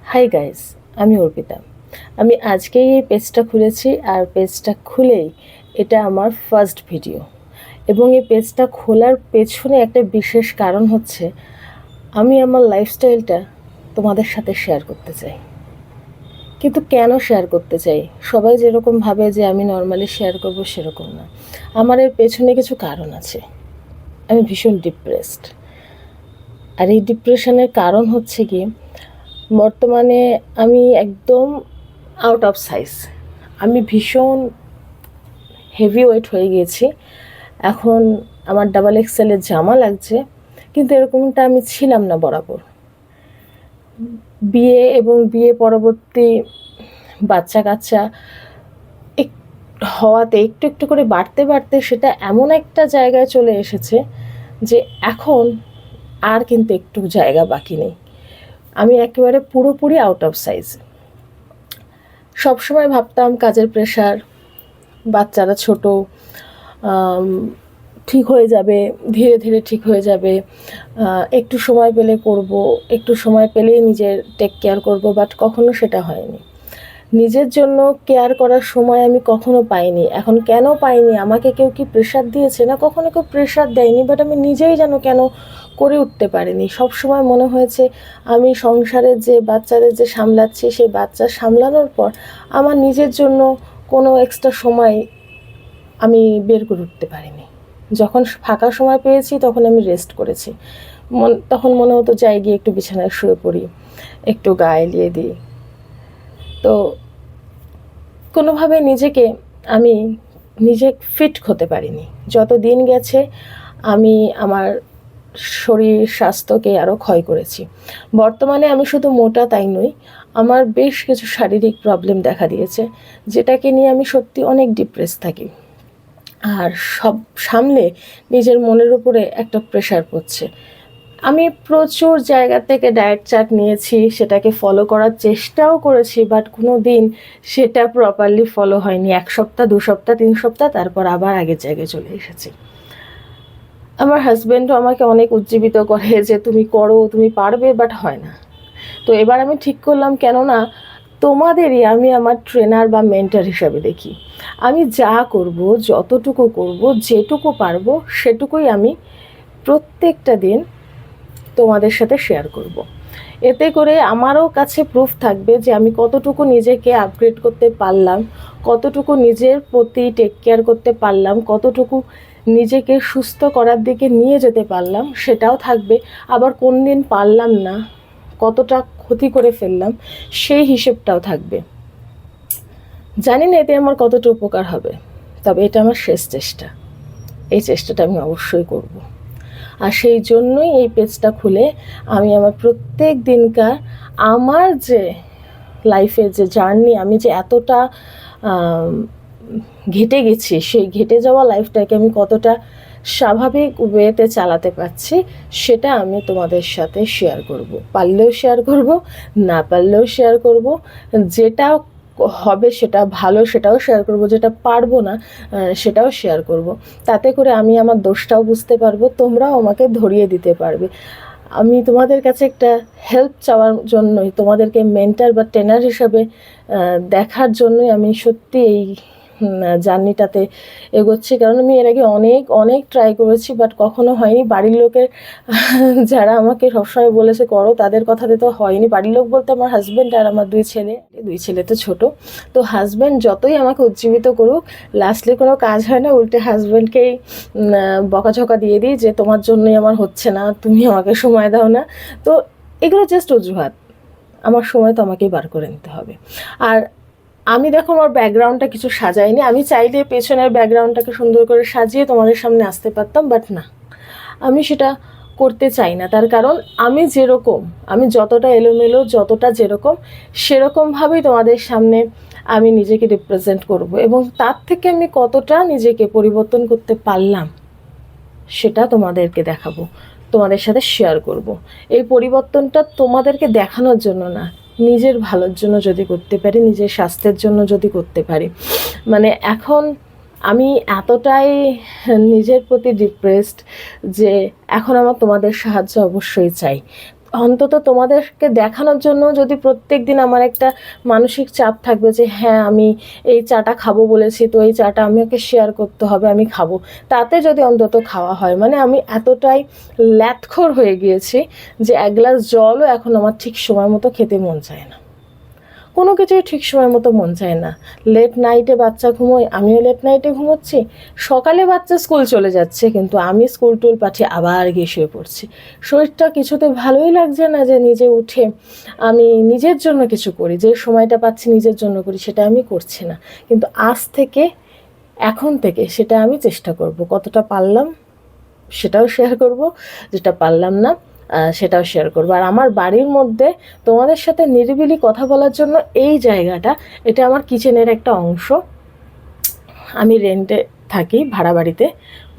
Hi guys, আমি অর্পিতা। আমি আজকেই এই পেজটা খুলেছি, আর পেজটা খুলেই এটা আমার ফার্স্ট ভিডিও। এবং এই পেজটা খোলার পেছনে একটা বিশেষ কারণ হচ্ছে আমি আমার লাইফস্টাইলটা তোমাদের সাথে শেয়ার করতে চাই। কিন্তু কেন শেয়ার করতে চাই? সবাই যেরকম ভাবে যে আমি নর্মালি শেয়ার করব, সেরকম না। আমার এর পেছনে কিছু কারণ আছে। আমি ভীষণ ডিপ্রেসড, আর এই ডিপ্রেশনের কারণ হচ্ছে কি, বর্তমানে আমি একদম আউট অফ সাইজ। আমি ভীষণ হেভি ওয়েট হয়ে গিয়েছি। এখন আমার ডাবল এক্সেলের জামা লাগছে, কিন্তু এরকমটা আমি ছিলাম না বরাবর। বিয়ে এবং বিয়ে পরবর্তী বাচ্চা কাচ্চা হওয়াতে একটু একটু করে বাড়তে বাড়তে সেটা এমন একটা জায়গায় চলে এসেছে যে এখন আর কিন্তু একটু জায়গা বাকি নেই। আমি একেবারে পুরোপুরি আউট অফ সাইজ। সবসময় ভাবতাম কাজের প্রেশার, বাচ্চারা ছোট, ঠিক হয়ে যাবে, ধীরে ধীরে ঠিক হয়ে যাবে, একটু সময় পেলে করব, একটু সময় পেলেই নিজের টেক কেয়ার করব, বাট কখনো সেটা হয়নি। নিজের জন্য কেয়ার করার সময় আমি কখনো পাইনি। এখন কেন পাইনি? আমাকে কেউ কি প্রেশার দিয়েছে? না, কখনো কেউ প্রেশার দেয়নি, বাট আমি নিজেই যেন কেন করে উঠতে পারিনি। সব সময় মনে হয়েছে আমি সংসারের যে বাচ্চাদের যে সামলাচ্ছি, সেই বাচ্চা সামলানোর পর আমার নিজের জন্য কোনো এক্সট্রা সময় আমি বের করে উঠতে পারিনি। যখন ফাঁকা সময় পেয়েছি তখন আমি রেস্ট করেছি। তখন মনে হতো যাই গিয়ে একটু বিছানায় শুয়ে পড়ি, একটু গা এলিয়ে দিই। তো কোনোভাবে আমি নিজে ফিট হতে পারিনি। যত দিন গেছে আমি আমার শরীর স্বাস্থ্যকে আরও ক্ষয় করেছি। বর্তমানে আমি শুধু মোটা তাই নই, আমার বেশ কিছু শারীরিক প্রবলেম দেখা দিয়েছে, যেটাকে নিয়ে আমি সত্যি অনেক ডিপ্রেস থাকি। আর সব সামলে নিজের মনের উপরে একটা প্রেশার পড়ছে। আমি প্রচুর জায়গা থেকে ডায়েট চার্ট নিয়েছি, সেটাকে ফলো করার চেষ্টাও করেছি, বাট কোনো দিন সেটা প্রপারলি ফলো হয়নি। 1 সপ্তাহ, 2 সপ্তাহ, 3 সপ্তাহ, তারপর আবার আগের জায়গায় চলে এসেছি। আমার হাজব্যান্ডও আমাকে অনেক উজ্জীবিত করে যে তুমি করো, তুমি পারবে, বাট হয় না। তো এবার আমি ঠিক করলাম, কেননা তোমাদেরই আমি আমার ট্রেনার বা মেন্টর হিসাবে দেখি। আমি যা করব, যতটুকু করব, যেটুকু পারবো সেটুকুই আমি প্রত্যেকটা দিন তোমাদের সাথে শেয়ার করব। এতে করে আমারও কাছে প্রুফ থাকবে যে আমি কতটুকু নিজেকে আপগ্রেড করতে পারলাম, কতটুকু নিজের প্রতি টেক কেয়ার করতে পারলাম, কতটুকু নিজেকে সুস্থ করার দিকে নিয়ে যেতে পারলাম সেটাও থাকবে। আবার কোন দিন পারলাম না, কতটা ক্ষতি করে ফেললাম সেই হিসেবটাও থাকবে। জানি না এতে আমার কতটা উপকার হবে, তবে এটা আমার শেষ চেষ্টা। এই চেষ্টাটা আমি অবশ্যই করব। আর সেই জন্যই এই পেজটা খুলে আমি আমার প্রত্যেক দিনকার আমার যে লাইফের যে জার্নি, আমি যে এতটা ঘেটে গেছি, সেই ঘেটে যাওয়া লাইফটাকে আমি কতটা স্বাভাবিক ওয়েতে চালাতে পারছি সেটা আমি তোমাদের সাথে শেয়ার করব। পারলেও শেয়ার করব, না পারলেও শেয়ার করব। যেটা হবে সেটা ভালো, সেটাও শেয়ার করব, যেটা পারবো না সেটাও শেয়ার করব। তাতে করে আমি আমার দোষটাও বুঝতে পারবো, তোমরাও আমাকে ধরিয়ে দিতে পারবে। আমি তোমাদের কাছে একটা হেল্প চাওয়ার জন্যই, তোমাদেরকে মেন্টর বা ট্রেনার হিসাবে দেখার জন্যই আমি সত্যি এই জার্নিটাতে এগোচ্ছি। কারণ আমি এর আগে অনেক অনেক ট্রাই করেছি, বাট কখনো হয়নি। বাড়ির লোকের যারা আমাকে সবসময় বলেছে করো, তাদের কথাতে তো হয়নি। বাড়ির লোক বলতে আমার হাজব্যান্ড আর আমার 2 ছেলে। 2 ছেলে তো ছোটো। তো হাজব্যান্ড যতই আমাকে উজ্জীবিত করুক, লাস্টলি কোনো কাজ হয় না, উল্টে হাজব্যান্ডকেই বকাঝকা দিয়ে দিই যে তোমার জন্যই আমার হচ্ছে না, তুমি আমাকে সময় দাও না। তো এগুলো জাস্ট অজুহাত। আমার সময় তো আমাকেই বার করে নিতে হবে। আর আমি দেখো আমার ব্যাকগ্রাউন্ডটা কিছু সাজাইনি। আমি চাইলে পেছনের ব্যাকগ্রাউন্ডটাকে সুন্দর করে সাজিয়ে তোমাদের সামনে আসতে পারতাম, বাট না, আমি সেটা করতে চাই না। তার কারণ আমি যেরকম, আমি যতটা এলোমেলো, যতটা যেরকম, সেরকমভাবেই তোমাদের সামনে আমি নিজেকে রিপ্রেজেন্ট করব, এবং তার থেকে আমি কতটা নিজেকে পরিবর্তন করতে পারলাম সেটা তোমাদেরকে দেখাবো, তোমাদের সাথে শেয়ার করব। এই পরিবর্তনটা তোমাদেরকে দেখানোর জন্য না, নিজের ভালোর জন্য যদি করতে পারি, নিজের স্বাস্থ্যের জন্য যদি করতে পারি। মানে এখন আমি এতটাই নিজের প্রতি ডিপ্রেসড যে এখন আমার তোমাদের সাহায্য অবশ্যই চাই। অন্তত তোমাদেরকে দেখানোর জন্য যদি প্রত্যেক দিন আমার একটা মানসিক চাপ থাকবে যে হ্যাঁ আমি এই চাটা খাবো বলেছি, তো এই চাটা আমাকে শেয়ার করতে হবে, আমি খাবো, তাতে যদি অন্তত খাওয়া হয়, মানে আমি এতটাই ল্যাথখোর হয়ে গিয়েছি যে এক গ্লাস জলও এখন আমার ঠিক সময় মতো খেতে মন চায় না, কোনো কিছুই ঠিক সময় মতো মন চায় না। লেট নাইটে বাচ্চা ঘুমোয়, আমিও লেট নাইটে ঘুমোচ্ছি, সকালে বাচ্চা স্কুল চলে যাচ্ছে কিন্তু আমি স্কুল টুল পাঠিয়ে আবার গিয়ে শুয়ে পড়ছি। শরীরটা কিছুতে ভালোই লাগছে না যে নিজে উঠে আমি নিজের জন্য কিছু করি, যে সময়টা পাচ্ছি নিজের জন্য করি, সেটা আমি করছি না। কিন্তু আজ থেকে, এখন থেকে সেটা আমি চেষ্টা করব, কতটা পারলাম সেটাও শেয়ার করব, যেটা পারলাম না সেটাও শেয়ার করবো। আর আমার বাড়ির মধ্যে তোমাদের সাথে নিরিবিলি কথা বলার জন্য এই জায়গাটা, এটা আমার কিচেনের একটা অংশ। আমি রেন্টে থাকি, ভাড়া বাড়িতে,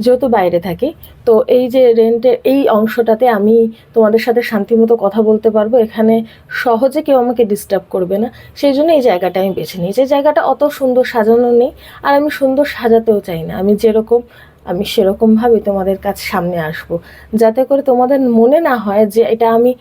যেহেতু বাইরে থাকি, তো এই যে রেন্টের এই অংশটাতে আমি তোমাদের সাথে শান্তিমতো কথা বলতে পারবো, এখানে সহজে কেউ আমাকে ডিস্টার্ব করবে না, সেই জন্য এই জায়গাটা আমি বেছে নিই। যে জায়গাটা অত সুন্দর সাজানো নেই, আর আমি সুন্দর সাজাতেও চাই না, আমি যেরকম আমি সেরকমভাবে তোমাদের কাছে সামনে আসব, যাতে করে তোমাদের মনে না হয় যে এটা আমি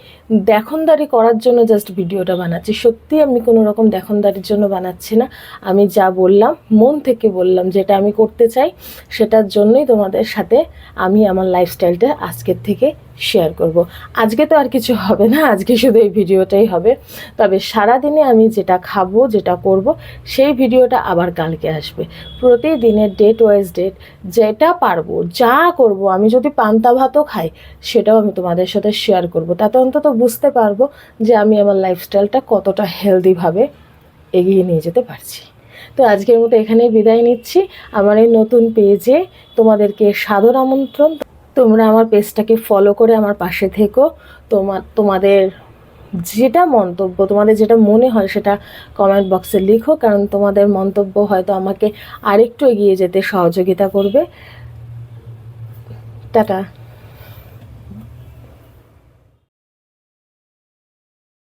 দেখনদারি করার জন্য জাস্ট ভিডিওটা বানাচ্ছি। সত্যি আমি কোনো রকম দেখনদারির জন্য বানাচ্ছি না, আমি যা বললাম মন থেকে বললাম, যেটা আমি করতে চাই সেটার জন্যই তোমাদের সাথে আমি আমার লাইফস্টাইলটা আজকের থেকে শেয়ার করব। আজকে তো আর কিছু হবে না, আজকে শুধু এই ভিডিওটাই হবে, তবে সারাদিনে আমি যেটা খাবো, যেটা করব, সেই ভিডিওটা আবার কালকে আসবে। প্রতিদিনের ডেট ওয়াইজ ডেট যেটা পারবো, যা করব, আমি যদি পান্তা ভাতও খাই সেটাও আমি তোমাদের সাথে শেয়ার করব, তাতে অন্তত বুঝতে পারবো যে আমি আমার লাইফস্টাইলটা কতটা হেলদিভাবে এগিয়ে নিয়ে যেতে পারছি। তো আজকের মতো এখানেই বিদায় নিচ্ছি। আমার এই নতুন পেজে তোমাদেরকে সাদর আমন্ত্রণ, তোমরা আমার পেজটাকে ফলো করে আমার পাশে থেকো। তোমাদের যেটা মন্তব্য, তোমাদের যেটা মনে হয় সেটা কমেন্ট বক্সে লিখো, কারণ তোমাদের মন্তব্য হয়তো আমাকে আরেকটু এগিয়ে যেতে সহযোগিতা করবে। টাটা।